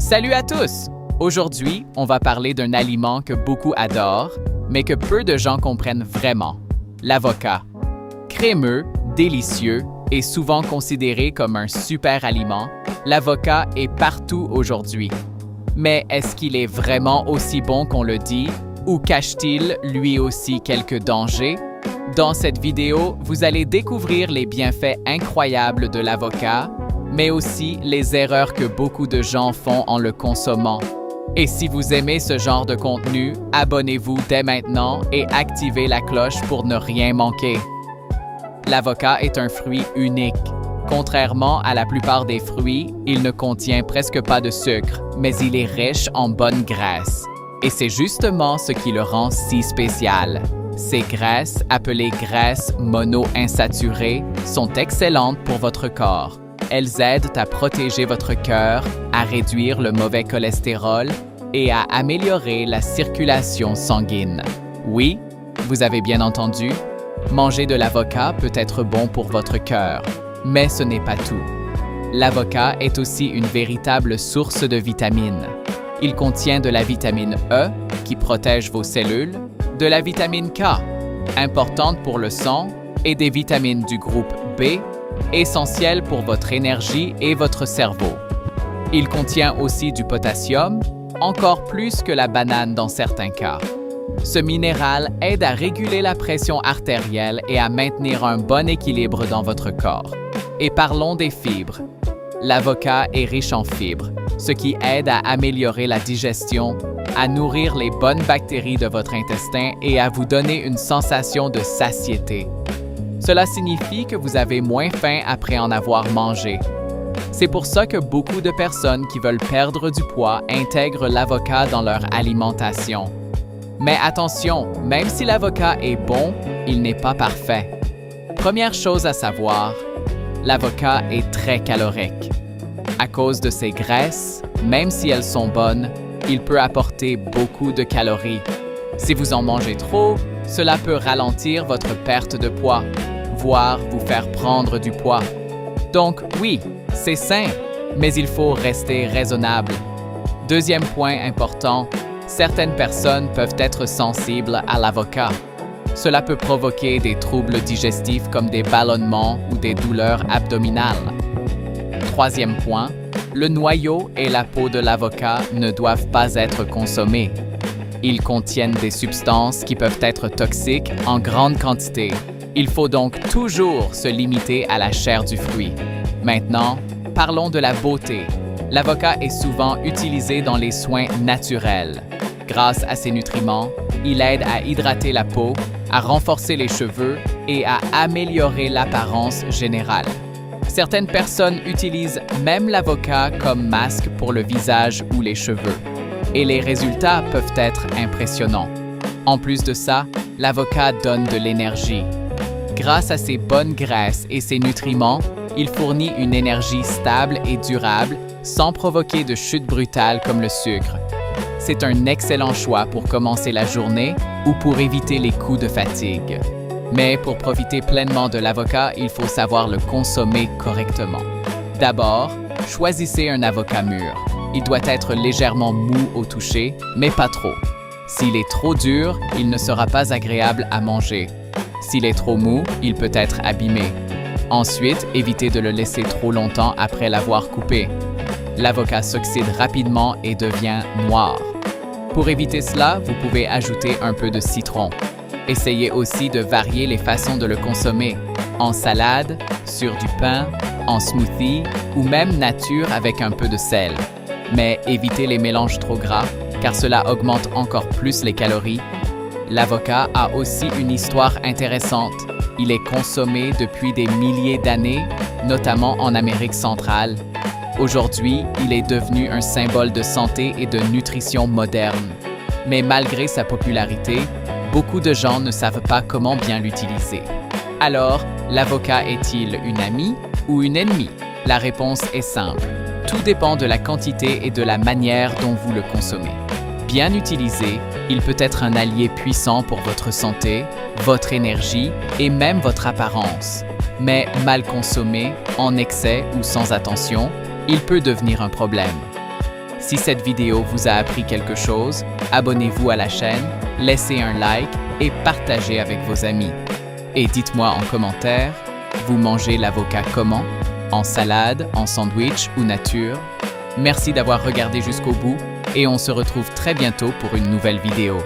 Salut à tous! Aujourd'hui, on va parler d'un aliment que beaucoup adorent, mais que peu de gens comprennent vraiment, l'avocat. Crémeux, délicieux et souvent considéré comme un super aliment, l'avocat est partout aujourd'hui. Mais est-ce qu'il est vraiment aussi bon qu'on le dit, ou cache-t-il lui aussi quelques dangers? Dans cette vidéo, vous allez découvrir les bienfaits incroyables de l'avocat, mais aussi les erreurs que beaucoup de gens font en le consommant. Et si vous aimez ce genre de contenu, abonnez-vous dès maintenant et activez la cloche pour ne rien manquer. L'avocat est un fruit unique. Contrairement à la plupart des fruits, il ne contient presque pas de sucre, mais il est riche en bonnes graisses. Et c'est justement ce qui le rend si spécial. Ces graisses, appelées graisses monoinsaturées, sont excellentes pour votre corps. Elles aident à protéger votre cœur, à réduire le mauvais cholestérol et à améliorer la circulation sanguine. Oui, vous avez bien entendu, manger de l'avocat peut être bon pour votre cœur, mais ce n'est pas tout. L'avocat est aussi une véritable source de vitamines. Il contient de la vitamine E, qui protège vos cellules, de la vitamine K, importante pour le sang, et des vitamines du groupe B, essentielles pour votre énergie et votre cerveau. Il contient aussi du potassium, encore plus que la banane dans certains cas. Ce minéral aide à réguler la pression artérielle et à maintenir un bon équilibre dans votre corps. Et parlons des fibres. L'avocat est riche en fibres, ce qui aide à améliorer la digestion, à nourrir les bonnes bactéries de votre intestin et à vous donner une sensation de satiété. Cela signifie que vous avez moins faim après en avoir mangé. C'est pour ça que beaucoup de personnes qui veulent perdre du poids intègrent l'avocat dans leur alimentation. Mais attention, même si l'avocat est bon, il n'est pas parfait. Première chose à savoir, l'avocat est très calorique. À cause de ses graisses, même si elles sont bonnes, il peut apporter beaucoup de calories. Si vous en mangez trop, cela peut ralentir votre perte de poids, voire vous faire prendre du poids. Donc oui, c'est sain, mais il faut rester raisonnable. Deuxième point important, certaines personnes peuvent être sensibles à l'avocat. Cela peut provoquer des troubles digestifs comme des ballonnements ou des douleurs abdominales. Troisième point, le noyau et la peau de l'avocat ne doivent pas être consommés. Ils contiennent des substances qui peuvent être toxiques en grande quantité. Il faut donc toujours se limiter à la chair du fruit. Maintenant, parlons de la beauté. L'avocat est souvent utilisé dans les soins naturels. Grâce à ses nutriments, il aide à hydrater la peau, à renforcer les cheveux et à améliorer l'apparence générale. Certaines personnes utilisent même l'avocat comme masque pour le visage ou les cheveux. Et les résultats peuvent être impressionnants. En plus de ça, l'avocat donne de l'énergie. Grâce à ses bonnes graisses et ses nutriments, il fournit une énergie stable et durable sans provoquer de chute brutale comme le sucre. C'est un excellent choix pour commencer la journée ou pour éviter les coups de fatigue. Mais pour profiter pleinement de l'avocat, il faut savoir le consommer correctement. D'abord, choisissez un avocat mûr. Il doit être légèrement mou au toucher, mais pas trop. S'il est trop dur, il ne sera pas agréable à manger. S'il est trop mou, il peut être abîmé. Ensuite, évitez de le laisser trop longtemps après l'avoir coupé. L'avocat s'oxyde rapidement et devient noir. Pour éviter cela, vous pouvez ajouter un peu de citron. Essayez aussi de varier les façons de le consommer, en salade, sur du pain, en smoothie ou même nature avec un peu de sel. Mais évitez les mélanges trop gras, car cela augmente encore plus les calories. L'avocat a aussi une histoire intéressante. Il est consommé depuis des milliers d'années, notamment en Amérique centrale. Aujourd'hui, il est devenu un symbole de santé et de nutrition moderne. Mais malgré sa popularité, beaucoup de gens ne savent pas comment bien l'utiliser. Alors, l'avocat est-il une amie ou une ennemie? La réponse est simple. Tout dépend de la quantité et de la manière dont vous le consommez. Bien utilisé, il peut être un allié puissant pour votre santé, votre énergie et même votre apparence. Mais mal consommé, en excès ou sans attention, il peut devenir un problème. Si cette vidéo vous a appris quelque chose, abonnez-vous à la chaîne, laissez un like et partagez avec vos amis. Et dites-moi en commentaire, vous mangez l'avocat comment? En salade, en sandwich ou nature? Merci d'avoir regardé jusqu'au bout et on se retrouve très bientôt pour une nouvelle vidéo.